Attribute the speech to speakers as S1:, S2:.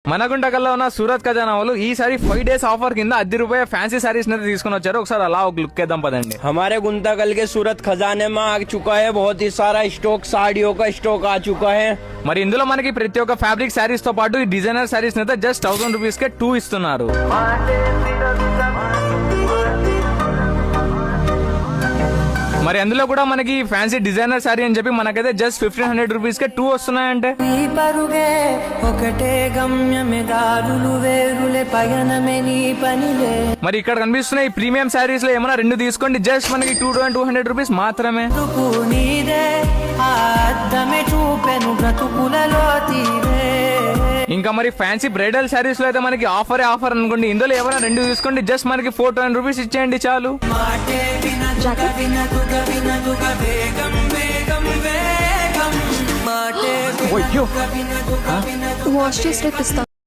S1: మన గుంటకల్లో ఉన్న సూరత్ ఖజానా వాళ్ళు ఈసారి 5 days ఆఫర్ కింద ₹10 ఫ్యాన్సీ సారీస్ తీసుకుని వచ్చారు. ఒకసారి అలా ఒక లుక్ వేద్దాం పదండి.
S2: हमारे गुंताकल के सूरत खजाने में आ चुका है बहुत ही सारा स्टॉक, साड़ियों का स्टॉक आ चुका है.
S1: మరి ఇందులో మనకి ప్రతి ఒక్క ఫ్యాబ్రిక్ సారీస్ తో పాటు ఈ డిజైనర్ సారీస్ అయితే జస్ట్ ₹1000 కే 2 ఇస్తున్నారు. మరి అందులో కూడా మనకి ఫ్యాన్సీ డిజైనర్ సారీ అని చెప్పి మనకైతే జస్ట్ ₹1500 కే 2 వస్తున్నాయంటే మరి ఇక్కడ కనిపిస్తున్న ఈ ప్రీమియం సారీస్ లో ఏమైనా 2 తీసుకోండి, జస్ట్ మనకి ₹2200 మాత్రమే. ఇంకా మరి ఫ్యాన్సీ బ్రైడల్ సారీస్ లో అయితే మనకి ఆఫర్ అనుకోండి, ఇందులో ఏమైనా 2 తీసుకోండి, జస్ట్ మనకి ₹420 ఇచ్చేయండి చాలు.
S3: వాష్ చేసి రేపు ఇస్తా.